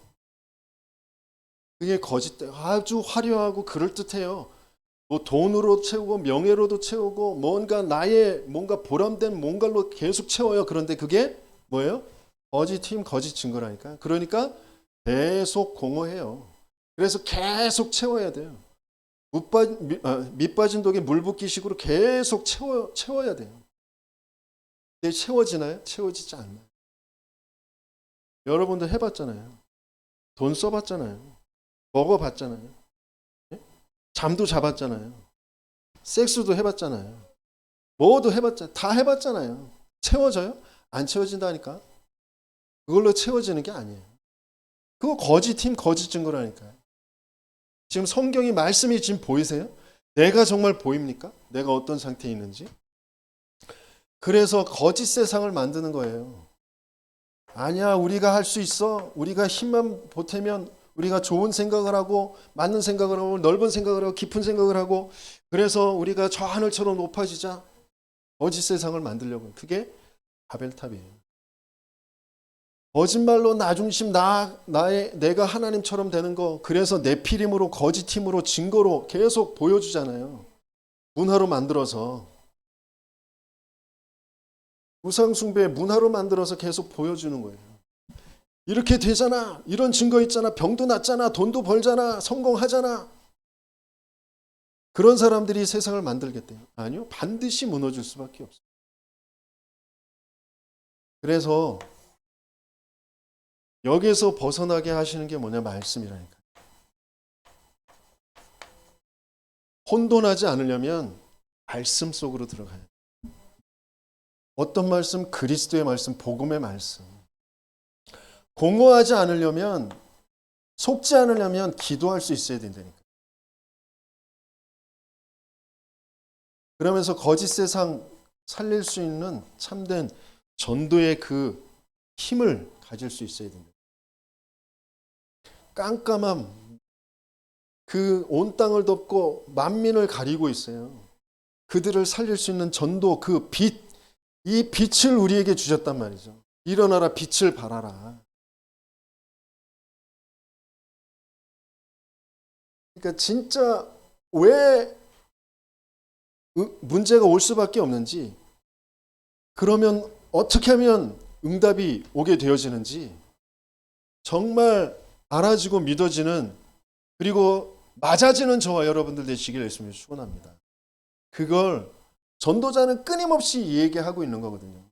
S1: 그게 거짓된 아주 화려하고 그럴듯해요. 뭐 돈으로 채우고 명예로도 채우고 뭔가 나의 뭔가 보람된 뭔가로 계속 채워요. 그런데 그게 뭐예요? 거짓 힘, 거짓 증거라니까. 그러니까 계속 공허해요. 그래서 계속 채워야 돼요. 밑 빠진 독에 물 붓기식으로 계속 채워야 돼요. 근데 채워지나요? 채워지지 않나요? 여러분도 해봤잖아요. 돈 써봤잖아요. 먹어봤잖아요. 잠도 자봤잖아요. 섹스도 해봤잖아요. 뭐도 해봤잖아요. 다 해봤잖아요. 채워져요? 안 채워진다니까. 그걸로 채워지는 게 아니에요. 그거 거짓 힘, 거짓 증거라니까요. 지금 성경이 말씀이 지금 보이세요? 내가 정말 보입니까? 내가 어떤 상태에 있는지. 그래서 거짓 세상을 만드는 거예요. 아니야, 우리가 할 수 있어. 우리가 힘만 보태면 우리가 좋은 생각을 하고 맞는 생각을 하고 넓은 생각을 하고 깊은 생각을 하고 그래서 우리가 저 하늘처럼 높아지자. 거짓 세상을 만들려고 해요. 그게 바벨탑이에요. 거짓말로 나 중심 내가 하나님처럼 되는 거 그래서 네피림으로 거짓 힘으로 증거로 계속 보여주잖아요. 문화로 만들어서 우상숭배 문화로 만들어서 계속 보여주는 거예요. 이렇게 되잖아. 이런 증거 있잖아. 병도 낫잖아. 돈도 벌잖아. 성공하잖아. 그런 사람들이 세상을 만들겠대요. 아니요. 반드시 무너질 수밖에 없어요. 그래서 여기서 벗어나게 하시는 게 뭐냐? 말씀이라니까. 혼돈하지 않으려면 말씀 속으로 들어가야 돼요. 어떤 말씀? 그리스도의 말씀, 복음의 말씀. 공허하지 않으려면, 속지 않으려면 기도할 수 있어야 된다니까. 그러면서 거짓 세상 살릴 수 있는 참된 전도의 그 힘을 가질 수 있어야 된다. 깜깜함, 그 온 땅을 덮고 만민을 가리고 있어요. 그들을 살릴 수 있는 전도, 그 빛, 이 빛을 우리에게 주셨단 말이죠. 일어나라, 빛을 발하라. 그러니까 진짜 왜 문제가 올 수밖에 없는지, 그러면 어떻게 하면 응답이 오게 되어지는지 정말 알아지고 믿어지는 그리고 맞아지는 저와 여러분들 되시길 예수님이 축원합니다. 그걸 전도자는 끊임없이 얘기하고 있는 거거든요.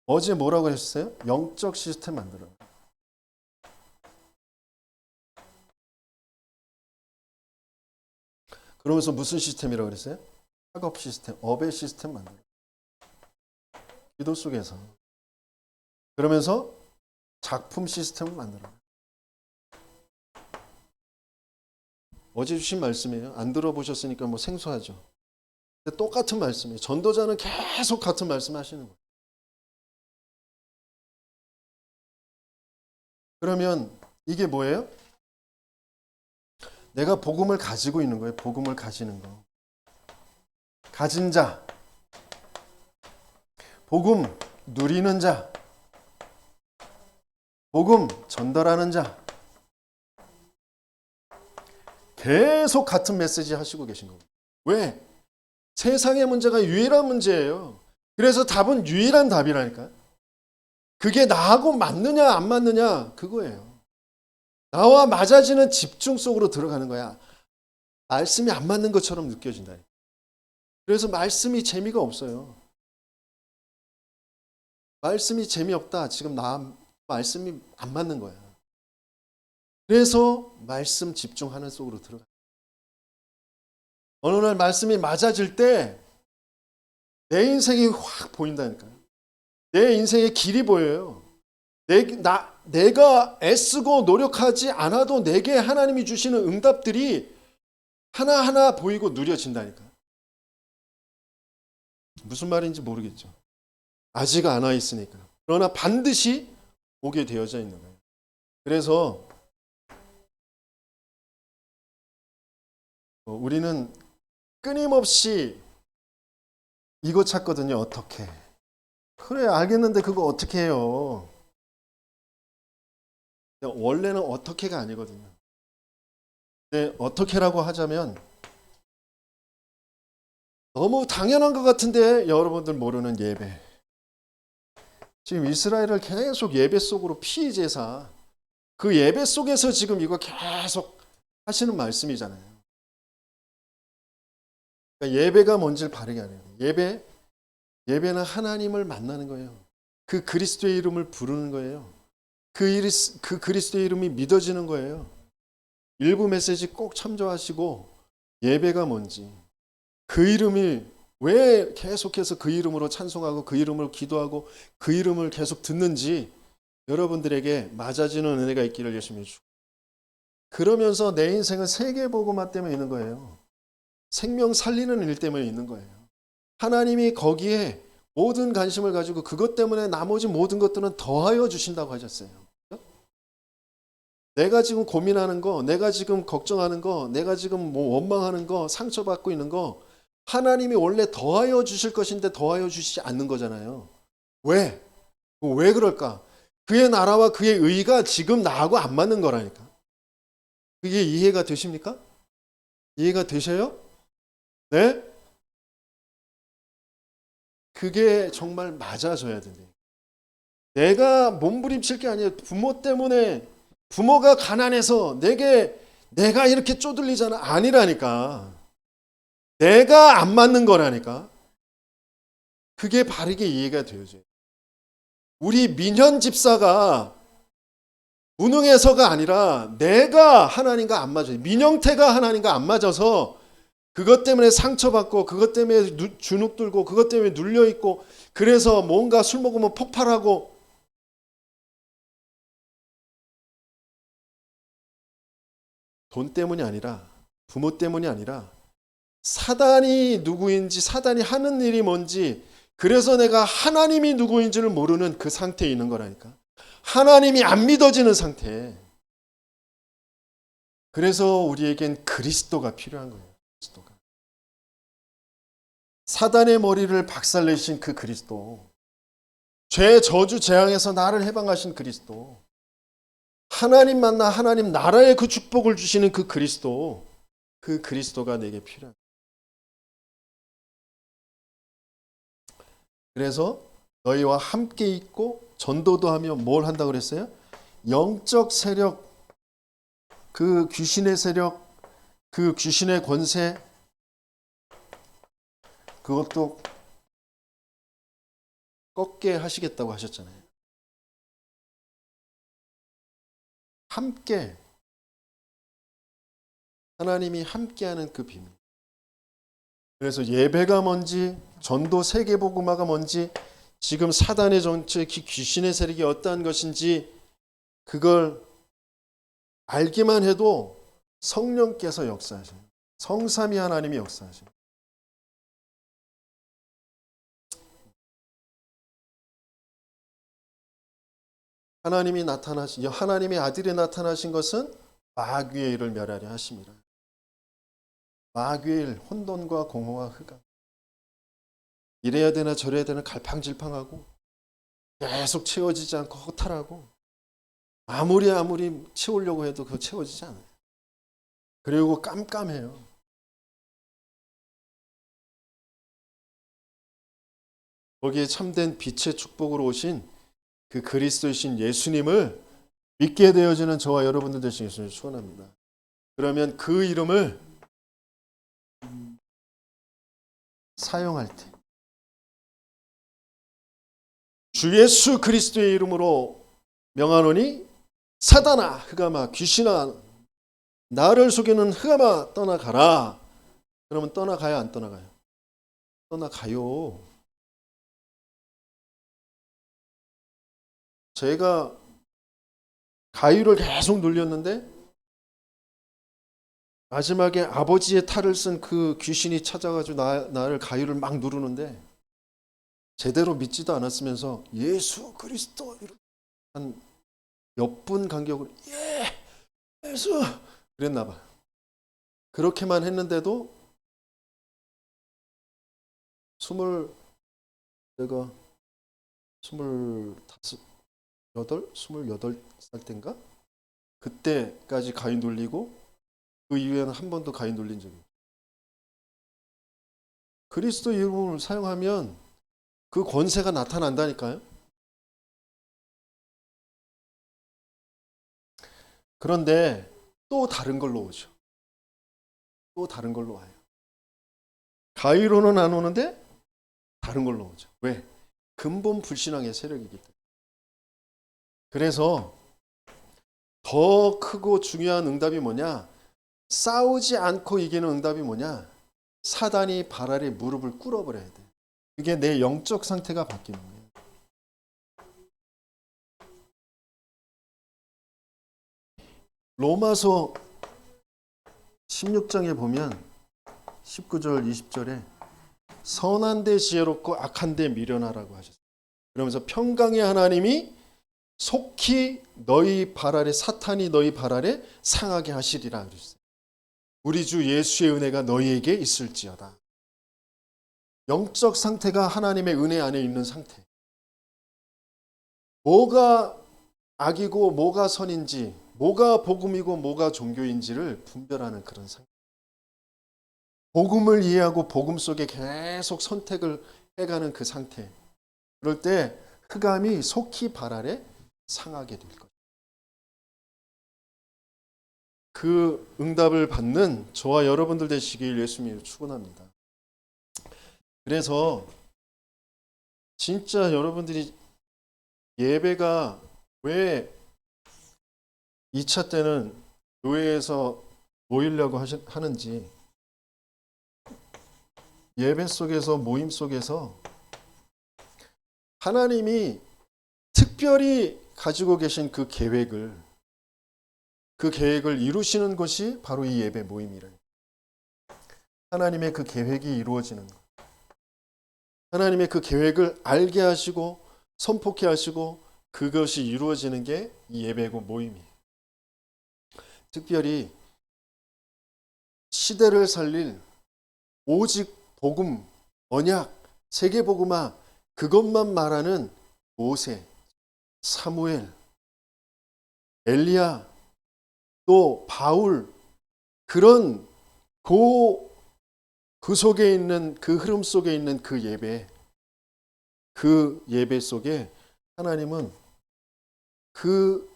S1: 어제 뭐라고 했어요? 영적 시스템 만들어. 그러면서 무슨 시스템이라고 그랬어요? 학업 시스템, 업의 시스템 만들어. 기도 속에서. 그러면서 작품 시스템을 만들어. 어제 주신 말씀이에요. 안 들어보셨으니까 뭐 생소하죠. 근데 똑같은 말씀이에요. 전도자는 계속 같은 말씀 하시는 거예요. 그러면 이게 뭐예요? 내가 복음을 가지고 있는 거예요. 복음을 가지는 거. 가진 자. 복음 누리는 자. 복음 전달하는 자. 계속 같은 메시지 하시고 계신 겁니다. 왜? 세상의 문제가 유일한 문제예요. 그래서 답은 유일한 답이라니까요. 그게 나하고 맞느냐 안 맞느냐 그거예요. 나와 맞아지는 집중 속으로 들어가는 거야. 말씀이 안 맞는 것처럼 느껴진다. 그래서 말씀이 재미가 없어요. 말씀이 재미없다. 지금 나 말씀이 안 맞는 거야. 그래서 말씀 집중하는 속으로 들어가. 어느 날 말씀이 맞아질 때 내 인생이 확 보인다니까요. 내 인생의 길이 보여요. 내가 애쓰고 노력하지 않아도 내게 하나님이 주시는 응답들이 하나하나 보이고 누려진다니까. 무슨 말인지 모르겠죠. 아직 안 와 있으니까. 그러나 반드시 오게 되어져 있는 거예요. 그래서 우리는 끊임없이 이거 찾거든요. 어떻게? 그래, 알겠는데 그거 어떻게 해요? 원래는 어떻게가 아니거든요. 근데 어떻게라고 하자면 너무 당연한 것 같은데 여러분들 모르는 예배. 지금 이스라엘을 계속 예배 속으로 피제사, 그 예배 속에서 지금 이거 계속 하시는 말씀이잖아요. 그러니까 예배가 뭔지를 바르게 하는 거예요. 예배는 하나님을 만나는 거예요. 그 그리스도의 이름을 부르는 거예요. 그 그리스도의 이름이 믿어지는 거예요. 일부 메시지 꼭 참조하시고 예배가 뭔지, 그 이름이 왜 계속해서 그 이름으로 찬송하고 그 이름으로 기도하고 그 이름을 계속 듣는지 여러분들에게 맞아지는 은혜가 있기를 열심히 주고, 그러면서 내 인생은 세계복음화 때문에 있는 거예요. 생명 살리는 일 때문에 있는 거예요. 하나님이 거기에 모든 관심을 가지고 그것 때문에 나머지 모든 것들은 더하여 주신다고 하셨어요. 내가 지금 고민하는 거, 내가 지금 걱정하는 거, 내가 지금 뭐 원망하는 거, 상처받고 있는 거, 하나님이 원래 더하여 주실 것인데 더하여 주시지 않는 거잖아요. 왜? 왜 그럴까? 그의 나라와 그의 의가 지금 나하고 안 맞는 거라니까. 그게 이해가 되십니까? 이해가 되셔요? 네? 그게 정말 맞아져야 된대요. 내가 몸부림칠 게 아니에요. 부모 때문에, 부모가 가난해서 내가 이렇게 쪼들리잖아. 아니라니까. 내가 안 맞는 거라니까. 그게 바르게 이해가 되어져요. 우리 민현 집사가 무능해서가 아니라 내가 하나님과 안 맞아요. 민영태가 하나님과 안 맞아서 그것 때문에 상처받고 그것 때문에 주눅 들고 그것 때문에 눌려있고, 그래서 뭔가 술 먹으면 폭발하고, 돈 때문이 아니라, 부모 때문이 아니라 사단이 누구인지, 사단이 하는 일이 뭔지, 그래서 내가 하나님이 누구인지를 모르는 그 상태에 있는 거라니까. 하나님이 안 믿어지는 상태. 그래서 우리에겐 그리스도가 필요한 거예요. 그리스도가. 사단의 머리를 박살내신 그 그리스도, 죄 저주 재앙에서 나를 해방하신 그리스도, 하나님 만나 하나님 나라의 그 축복을 주시는 그 그리스도, 그 그리스도가 내게 필요한 거예요. 그래서 너희와 함께 있고 전도도 하며 뭘 한다고 그랬어요? 영적 세력, 그 귀신의 세력, 그 귀신의 권세, 그것도 꺾게 하시겠다고 하셨잖아요. 함께, 하나님이 함께하는 그 비밀. 그래서 예배가 뭔지, 전도 세계복음화가 뭔지, 지금 사단의 정체, 귀신의 세력이 어떠한 것인지 그걸 알기만 해도 성령께서 역사하셔요. 성삼위 하나님이 역사하셔요. 하나님의 아들이 나타나신 것은 마귀의 일을 멸하려 하심이라. 마귀의 일, 혼돈과 공허와 흑암. 이래야 되나 저래야 되나 갈팡질팡하고 계속 채워지지 않고 허탈하고, 아무리 채우려고 해도 그거 채워지지 않아요. 그리고 깜깜해요. 거기에 참된 빛의 축복으로 오신 그 그리스도이신 예수님을 믿게 되어지는 저와 여러분들 되시기를 축원합니다. 그러면 그 이름을 사용할 때 주 예수 그리스도의 이름으로 명하노니 사단아, 흑암아, 귀신아, 나를 속이는 흑암아, 떠나가라. 그러면 떠나가요, 안 떠나가요? 떠나가요. 제가 가위를 계속 눌렸는데 마지막에 아버지의 탈을 쓴 그 귀신이 찾아가지고 나를 가위를 막 누르는데 제대로 믿지도 않았으면서 예수 그리스도 한 몇 분 간격으로 예수 그랬나 봐. 그렇게만 했는데도 내가 28살 때인가? 그때까지 가위 눌리고 그 이후에는 한 번도 가위 눌린 적이 없어요. 그리스도 이름을 사용하면 그 권세가 나타난다니까요. 그런데 또 다른 걸로 오죠. 또 다른 걸로 와요. 가위로는 안 오는데 다른 걸로 오죠. 왜? 근본 불신앙의 세력이기 때문에. 그래서 더 크고 중요한 응답이 뭐냐? 싸우지 않고 이기는 응답이 뭐냐? 사단이 발 아래 무릎을 꿇어버려야 돼. 그게 내 영적 상태가 바뀌는 거예요. 로마서 16장에 보면 19절 20절에 선한 데 지혜롭고 악한 데 미련하라고 하셨어요. 그러면서 평강의 하나님이 속히 너희 발 아래 사탄이 너희 발 아래 상하게 하시리라 그러셨어요. 우리 주 예수의 은혜가 너희에게 있을지어다. 영적 상태가 하나님의 은혜 안에 있는 상태. 뭐가 악이고 뭐가 선인지, 뭐가 복음이고 뭐가 종교인지를 분별하는 그런 상태. 복음을 이해하고 복음 속에 계속 선택을 해가는 그 상태. 그럴 때 흑암이 속히 발 아래 상하게 될 거예요. 그 응답을 받는 저와 여러분들 되시길 예수님으로 축원합니다. 그래서 진짜 여러분들이 예배가 왜 2차 때는 교회에서 모이려고 하는지, 예배 속에서 모임 속에서 하나님이 특별히 가지고 계신 그 계획을 이루시는 것이 바로 이 예배 모임이래요. 하나님의 그 계획이 이루어지는 것. 하나님의 그 계획을 알게 하시고 선포케 하시고 그것이 이루어지는 게 이 예배고 모임이에요. 특별히 시대를 살릴 오직 복음, 언약, 세계복음화 그것만 말하는 모세, 사무엘, 엘리야, 또 바울 그런 그 속에 있는 그 흐름 속에 있는 그 예배 속에 하나님은 그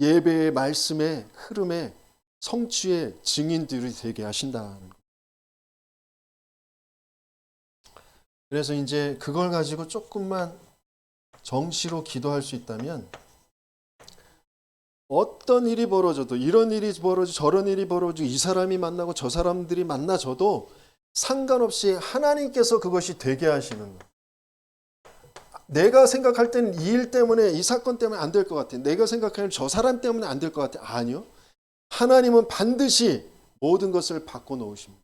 S1: 예배의 말씀의 흐름에 성취의 증인들이 되게 하신다는 거예요. 그래서 이제 그걸 가지고 조금만 정시로 기도할 수 있다면 어떤 일이 벌어져도 이런 일이 벌어지고 저런 일이 벌어지고 이 사람이 만나고 저 사람들이 만나져도 상관없이 하나님께서 그것이 되게 하시는 거예요. 내가 생각할 때는 이 일 때문에 이 사건 때문에 안 될 것 같아. 내가 생각하는 저 사람 때문에 안 될 것 같아. 아니요. 하나님은 반드시 모든 것을 바꿔놓으십니다.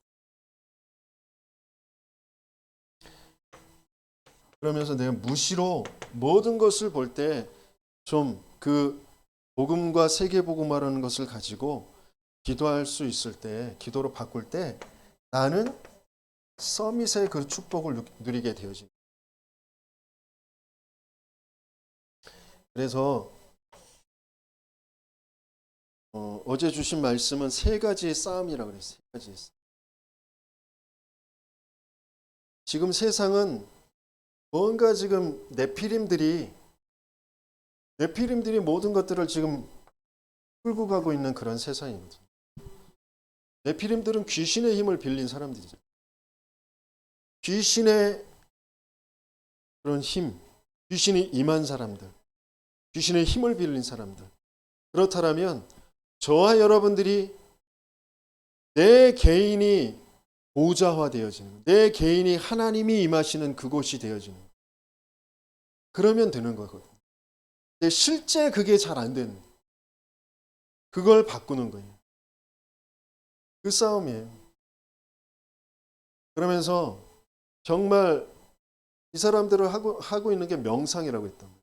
S1: 그러면서 내가 무시로 모든 것을 볼 때 좀 그 복음과 세계복음화라는 것을 가지고 기도할 수 있을 때, 기도로 바꿀 때 나는 서밋의 그 축복을 누리게 되어집니다. 그래서 어제 주신 말씀은 세 가지의 싸움이라고 그랬어요. 세 가지의 싸움. 지금 세상은 뭔가 지금 네피림들이 모든 것들을 지금 끌고 가고 있는 그런 세상입니다. 네피림들은 귀신의 힘을 빌린 사람들이죠. 귀신의 그런 힘, 귀신이 임한 사람들, 귀신의 힘을 빌린 사람들. 그렇다면 저와 여러분들이 내 개인이 보좌화되어지는, 내 개인이 하나님이 임하시는 그곳이 되어지는, 그러면 되는 거거든요. 근데 실제 그게 잘 안 되는, 그걸 바꾸는 거예요. 그 싸움이에요. 그러면서 정말 이 사람들을 하고 있는 게 명상이라고 했던 거예요.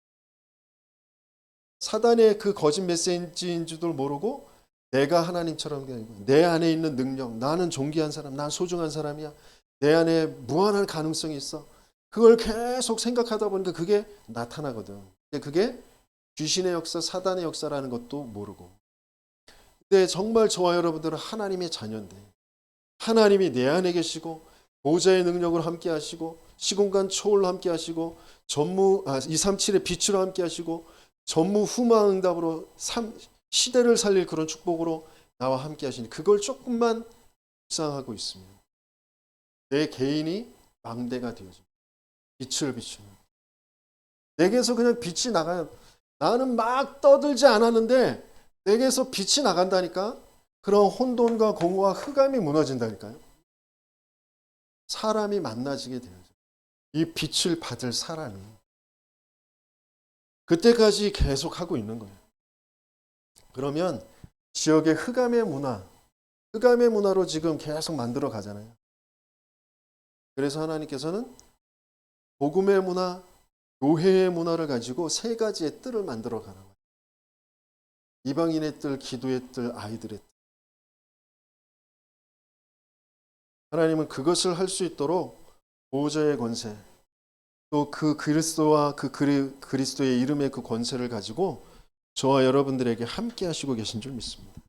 S1: 사단의 그 거짓 메시지인 줄도 모르고 내가 하나님처럼 내 안에 있는 능력, 나는 존귀한 사람, 난 소중한 사람이야. 내 안에 무한한 가능성이 있어. 그걸 계속 생각하다 보니까 그게 나타나거든. 근데 그게 귀신의 역사, 사단의 역사라는 것도 모르고. 근데 정말 저와 여러분들은 하나님의 자녀인데 하나님이 내 안에 계시고 보좌의 능력을 함께 하시고 시공간 초월로 함께 하시고 237의 빛으로 함께 하시고 전무후무응답으로 시대를 살릴 그런 축복으로 나와 함께 하시니 그걸 조금만 묵상하고 있으면 내 개인이 망대가 되어져 빛을 비추는 내게서 그냥 빛이 나가요. 나는 막 떠들지 않았는데 내게서 빛이 나간다니까. 그런 혼돈과 공허와 흑암이 무너진다니까요. 사람이 만나지게 되어져. 이 빛을 받을 사람이 그때까지 계속 하고 있는 거예요. 그러면 지역의 흑암의 문화로 지금 계속 만들어 가잖아요. 그래서 하나님께서는 복음의 문화, 교회의 문화를 가지고 세 가지의 뜰을 만들어 가는 거예요. 이방인의 뜰, 기도의 뜰, 아이들의 뜰. 하나님은 그것을 할 수 있도록 보호자의 권세, 또 그 그리스도와 그 그리스도의 이름의 그 권세를 가지고 저와 여러분들에게 함께 하시고 계신 줄 믿습니다.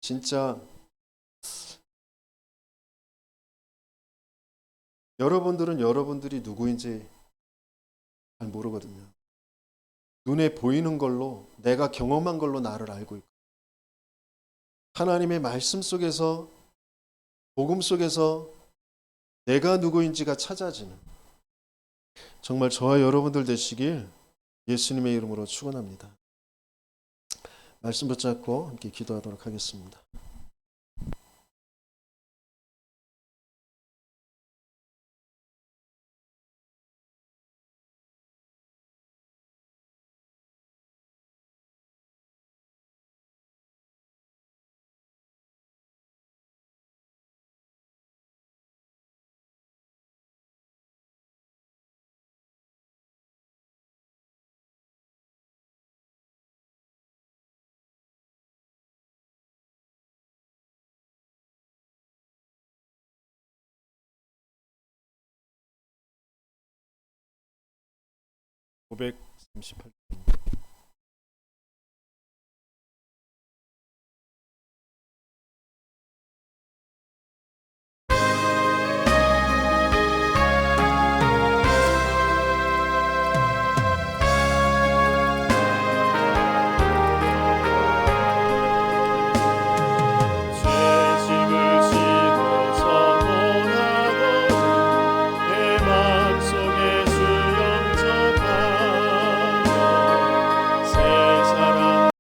S1: 진짜 여러분들은 여러분들이 누구인지 잘 모르거든요. 눈에 보이는 걸로 내가 경험한 걸로 나를 알고 있고 하나님의 말씀 속에서 복음 속에서 내가 누구인지가 찾아지는 정말 저와 여러분들 되시길 예수님의 이름으로 축원합니다. 말씀 붙잡고 함께 기도하도록 하겠습니다. (538)